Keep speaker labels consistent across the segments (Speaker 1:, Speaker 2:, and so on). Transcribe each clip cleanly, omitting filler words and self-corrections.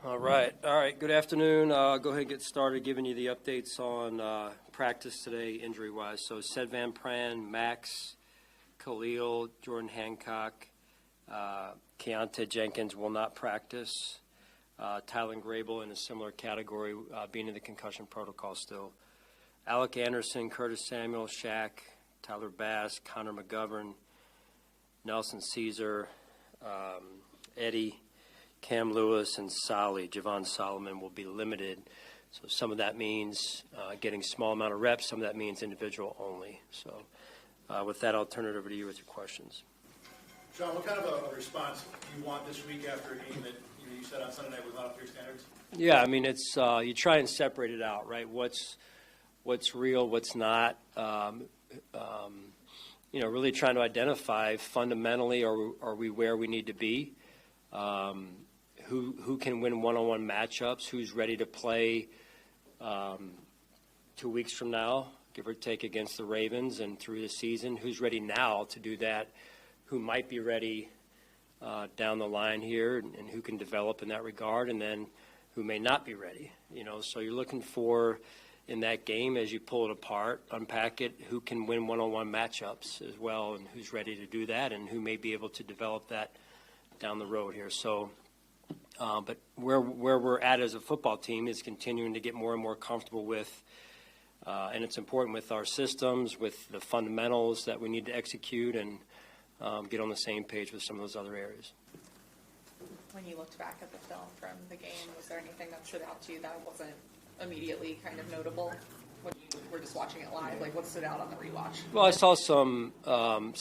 Speaker 1: All right. Good afternoon. I'll go ahead and get started giving you the updates on practice today, injury-wise. So Sed Van Pran, Max, Khalil, Jordan Hancock, Keontae Jenkins will not practice. Tylen Grable in a similar category, being in the concussion protocol still. Alec Anderson, Curtis Samuel, Shaq, Tyler Bass, Connor McGovern, Nelson Caesar, Eddie, Cam Lewis, and Javon Solomon will be limited. So some of that means getting small amount of reps. Some of that means individual only. So with that, I'll turn it over to you with your questions.
Speaker 2: Sean, what kind of a response do you want this week after a game that you said on Sunday night was not up to your standards?
Speaker 1: Yeah, I mean, it's you try and separate it out, right? What's real, what's not. Really trying to identify fundamentally, are we where we need to be? Who can win one-on-one matchups? Who's ready to play 2 weeks from now, give or take, against the Ravens and through the season? Who's ready now to do that? Who might be ready down the line here, and who can develop in that regard, and then who may not be ready? So you're looking for, in that game, as you pull it apart, unpack it, who can win one-on-one matchups as well, and who's ready to do that, and who may be able to develop that down the road here. So, but where we're at as a football team is continuing to get more and more comfortable with, and it's important with our systems, with the fundamentals that we need to execute, and get on the same page with some of those other areas.
Speaker 3: When you looked back at the film from the game, was there anything that stood out to you that wasn't immediately kind of notable when you were just watching it live? Like, what stood out on the rewatch?
Speaker 1: Well, I saw some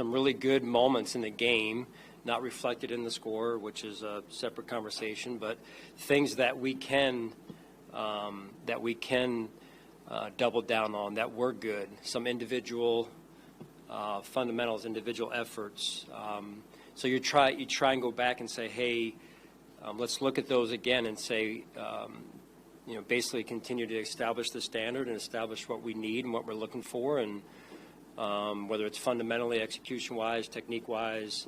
Speaker 1: really good moments in the game, not reflected in the score, which is a separate conversation, but things that we can double down on that were good. Some individual fundamentals, individual efforts. So you try and go back and say, hey, let's look at those again and say, basically continue to establish the standard and establish what we need and what we're looking for, and whether it's fundamentally, execution-wise, technique-wise,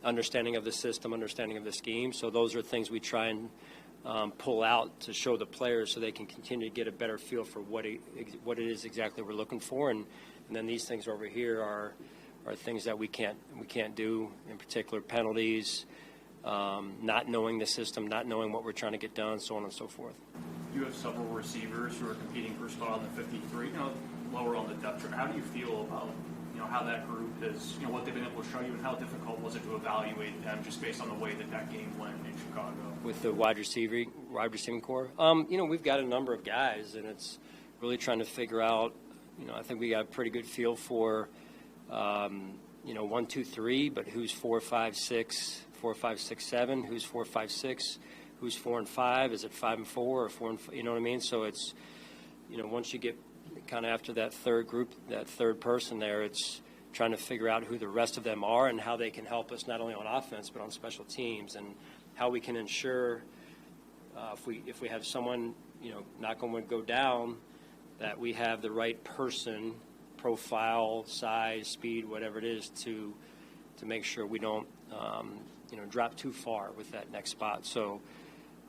Speaker 1: understanding of the system, understanding of the scheme. So those are things we try and pull out to show the players so they can continue to get a better feel for what it is exactly we're looking for. And then these things over here are things that we can't do, in particular penalties, not knowing the system, not knowing what we're trying to get done, so on and so forth.
Speaker 4: You have several receivers who are competing for a spot on the 53, lower on the depth chart. How do you feel about how that group is, what they've been able to show you, and how difficult was it to evaluate them just based on the way that game went in Chicago?
Speaker 1: With the wide receiving core, we've got a number of guys, and it's really trying to figure out. I think we got a pretty good feel for, 1, 2, 3, but who's 4, 5, 6, 4, 5, 6, 7, who's 4, 5, 6, who's 4 and 5, is it 5 and 4 or 4 and 5, you know what I mean? So it's, once you get kind of after that third group, that third person there, it's trying to figure out who the rest of them are and how they can help us not only on offense but on special teams, and how we can ensure if we have someone, not going to go down, that we have the right person, profile, size, speed, whatever it is, to make sure we don't drop too far with that next spot. So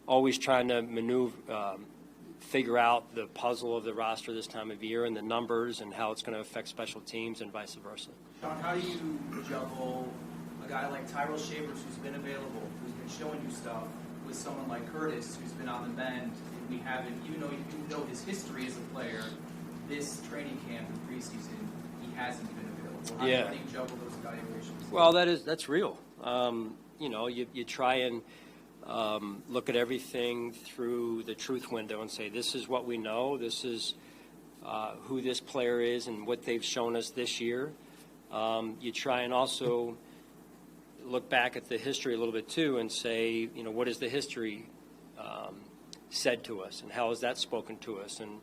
Speaker 1: always trying to figure out the puzzle of the roster this time of year and the numbers and how it's going to affect special teams and vice versa.
Speaker 5: Sean, how do you juggle a guy like Tyrell Shavers, who's been available, who's been showing you stuff, with someone like Curtis, who's been on the bend, and we haven't, even though you know his history as a player, this training camp and preseason, he hasn't been available. How do you juggle those evaluations?
Speaker 1: Well, that's real. You try and look at everything through the truth window and say, this is what we know, this is who this player is and what they've shown us this year. You try and also look back at the history a little bit too and say, what has the history said to us, and how has that spoken to us? And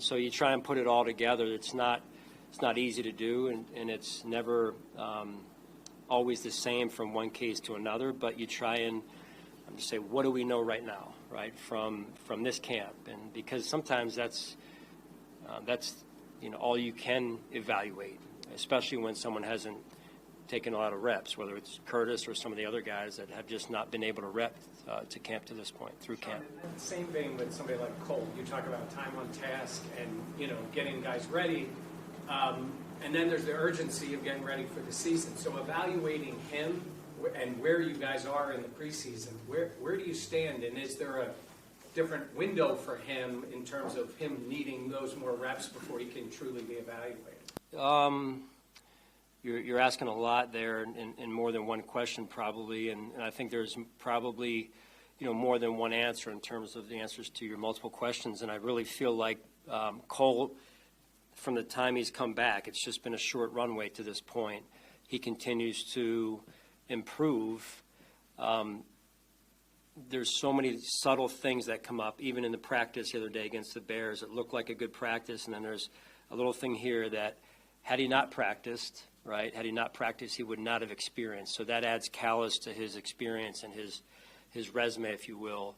Speaker 1: so you try and put it all together. It's not easy to do, and it's never always the same from one case to another, but you try and say, what do we know right now, right, from this camp? And because sometimes that's all you can evaluate, especially when someone hasn't taken a lot of reps, whether it's Curtis or some of the other guys that have just not been able to rep to camp to this point, through camp.
Speaker 6: In the same vein with somebody like Cole, you talk about time on task and, getting guys ready. And then there's the urgency of getting ready for the season. So evaluating him and where you guys are in the preseason, where do you stand? And is there a different window for him in terms of him needing those more reps before he can truly be evaluated?
Speaker 1: You're asking a lot there in more than one question probably, and I think there's probably, more than one answer in terms of the answers to your multiple questions, and I really feel like Cole, from the time he's come back, it's just been a short runway to this point. He continues to improve. There's so many subtle things that come up, even in the practice the other day against the Bears. It looked like a good practice, and then there's a little thing here that had he not practiced, right, had he not practiced, he would not have experienced. So that adds callous to his experience and his resume, if you will.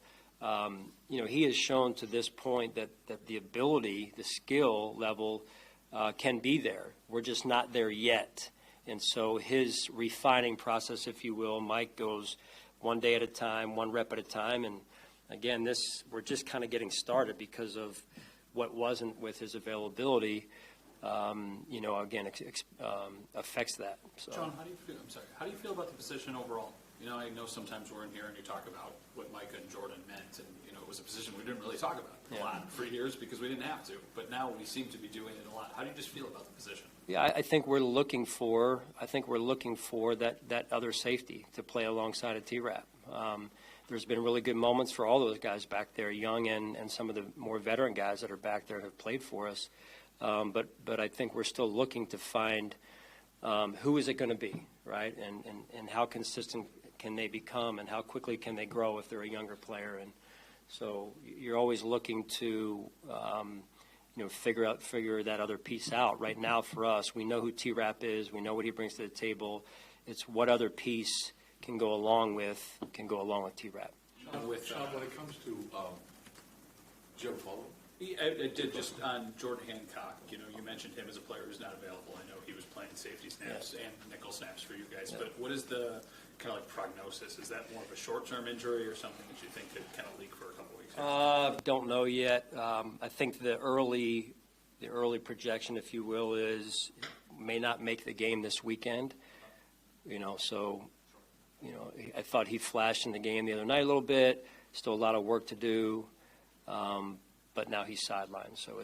Speaker 1: He has shown to this point that the ability, the skill level can be there. We're just not there yet. And so his refining process, if you will, Mike, goes one day at a time, one rep at a time. And again, we're just kind of getting started because of what wasn't with his availability. Affects that. So.
Speaker 7: John, how do you feel? I'm sorry. How do you feel about the position overall? I know sometimes we're in here and you talk about what Micah and Jordan meant, and it was a position we didn't really talk about a lot for years because we didn't have to. But now we seem to be doing it a lot. How do you just feel about the position?
Speaker 1: Yeah, I think we're looking for that other safety to play alongside of T-Rap. There's been really good moments for all those guys back there, young and some of the more veteran guys that are back there have played for us. But I think we're still looking to find who is it going to be, right? And how consistent can they become, and how quickly can they grow if they're a younger player? And so you're always looking to figure that other piece out. Right now for us, we know who T-Rap is. We know what he brings to the table. It's what other piece can go along with T-Rap.
Speaker 7: Sean,
Speaker 8: when it comes to Jim Follow?
Speaker 7: It did just on Jordan Hancock. You mentioned him as a player who's not available. I know he was playing safety snaps and nickel snaps for you guys. But what is the kind of like prognosis? Is that more of a short-term injury or something that you think could kind of leak for a couple weeks?
Speaker 1: Don't know yet. I think the early projection, if you will, is may not make the game this weekend. I thought he flashed in the game the other night a little bit. Still a lot of work to do. But now he's sidelined, so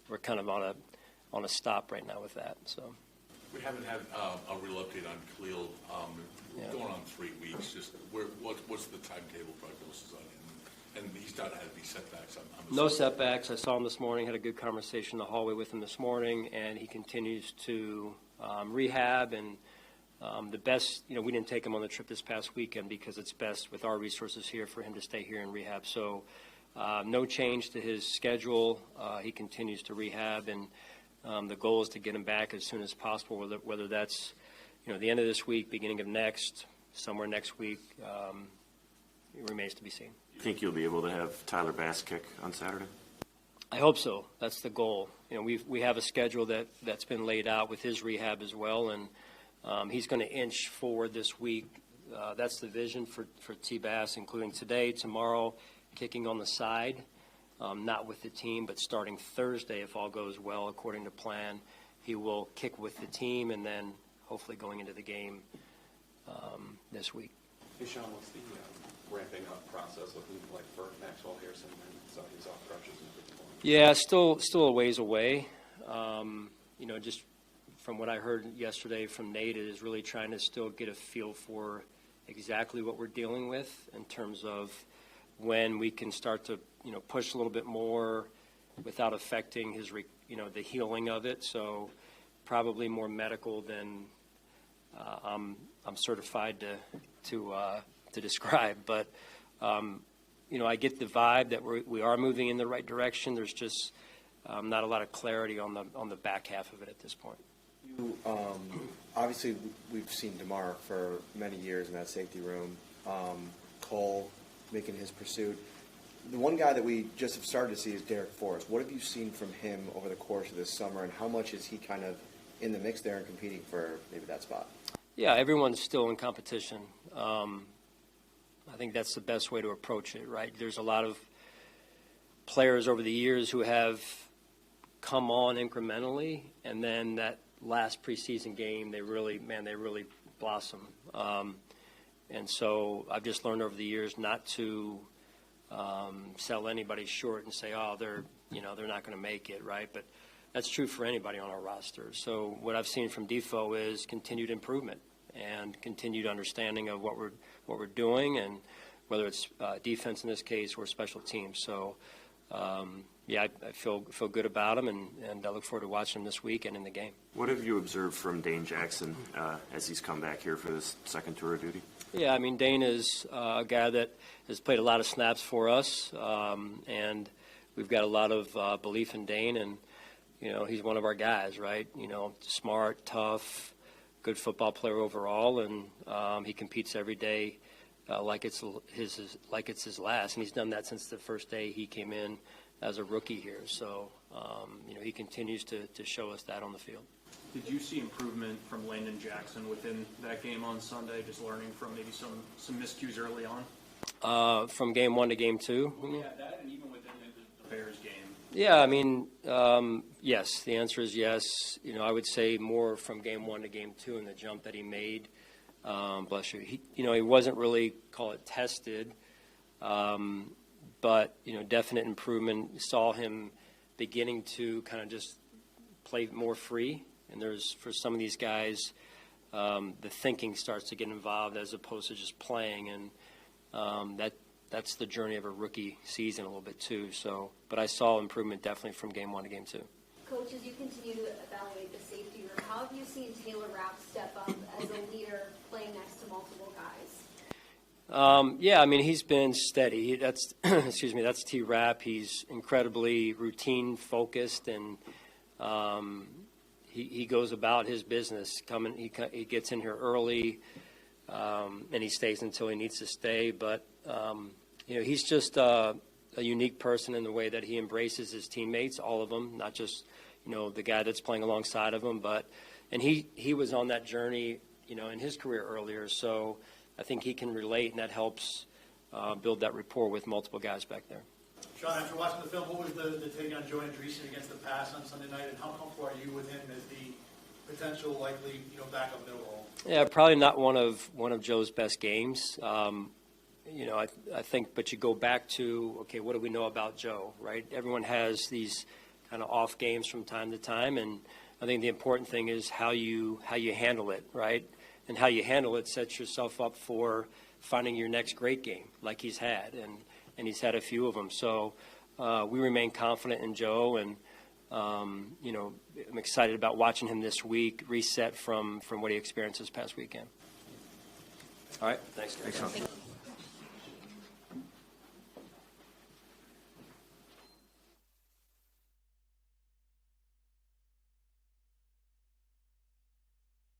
Speaker 1: we're kind of on a stop right now with that. So
Speaker 8: We haven't had a real update on Khalil. Going on 3 weeks. Just what's the timetable prognosis on him? And he's not had any setbacks.
Speaker 1: No setbacks. I saw him this morning. Had a good conversation in the hallway with him this morning, and he continues to rehab. And the best, we didn't take him on the trip this past weekend because it's best with our resources here for him to stay here and rehab. So. No change to his schedule. He continues to rehab, and the goal is to get him back as soon as possible, whether that's the end of this week, beginning of next, somewhere next week. It remains to be seen.
Speaker 9: Think you'll be able to have Tyler Bass kick on Saturday?
Speaker 1: I hope so. That's the goal. We have a schedule that's been laid out with his rehab as well, and he's going to inch forward this week. That's the vision for T-Bass, including today, tomorrow, kicking on the side, not with the team, but starting Thursday, if all goes well, according to plan, he will kick with the team, and then hopefully going into the game this week.
Speaker 10: Hey, Sean, what's the ramping up process looking like for Maxwell Harrison and some of these off crutches and everything?
Speaker 1: Yeah, still a ways away. Just from what I heard yesterday from Nate, it is really trying to still get a feel for exactly what we're dealing with in terms of when we can start to, push a little bit more without affecting his, the healing of it. So probably more medical than I'm certified to describe. But, I get the vibe that we are moving in the right direction. There's just not a lot of clarity on the back half of it at this point.
Speaker 11: Obviously, we've seen DeMar for many years in that safety room. Cole making his pursuit. The one guy that we just have started to see is Derek Forrest. What have you seen from him over the course of this summer, and how much is he kind of in the mix there and competing for maybe that spot.
Speaker 1: Yeah, everyone's still in competition. I think that's the best way to approach it, right? There's a lot of players over the years who have come on incrementally, and then that last preseason game, they really blossom. And so I've just learned over the years not to sell anybody short and say, oh, they're not going to make it, right? But that's true for anybody on our roster. So what I've seen from Defoe is continued improvement and continued understanding of what we're doing, and whether it's defense in this case or special teams. So I feel good about him, and I look forward to watching him this week and in the game.
Speaker 9: What have you observed from Dane Jackson as he's come back here for this second tour of duty?
Speaker 1: Yeah, I mean, Dane is a guy that has played a lot of snaps for us, and we've got a lot of belief in Dane, and he's one of our guys, right? Smart, tough, good football player overall, and he competes every day like it's his last, and he's done that since the first day he came in as a rookie here. So he continues to show us that on the field.
Speaker 4: Did you see improvement from Landon Jackson within that game on Sunday, just learning from maybe some miscues early on?
Speaker 1: From game 1 to game 2?
Speaker 4: Yeah, that, and even within the Bears game.
Speaker 1: Yeah, I mean, yes. The answer is yes. I would say more from game 1 to game 2 in the jump that he made. Bless you. He wasn't really, call it, tested, but definite improvement. Saw him beginning to kind of just play more free. And for some of these guys, the thinking starts to get involved as opposed to just playing, and that's the journey of a rookie season a little bit too. So, but I saw improvement definitely from game 1 to game 2.
Speaker 12: Coach, as you continue to evaluate the safety room, how have you seen Taylor Rapp step up as a leader, playing next to multiple guys?
Speaker 1: Yeah, I mean, he's been steady. That's that's T. Rapp. He's incredibly routine focused, and he goes about his business. He gets in here early, and he stays until he needs to stay. But he's just a unique person in the way that he embraces his teammates, all of them, not just the guy that's playing alongside of him. And he was on that journey in his career earlier. So I think he can relate, and that helps build that rapport with multiple guys back there.
Speaker 2: Sean, after watching the film, what was the take on Joe Andreessen against the pass on Sunday night, and how comfortable are you with him as the potential likely backup middle role?
Speaker 1: Yeah, probably not one of Joe's best games. I think, but you go back to, okay, what do we know about Joe, right? Everyone has these kind of off games from time to time, and I think the important thing is how you handle it, right? And how you handle it sets yourself up for finding your next great game, like he's had, and he's had a few of them. So we remain confident in Joe, and I'm excited about watching him this week reset from what he experienced this past weekend. All right, thanks, guys.
Speaker 9: Thanks, Sean.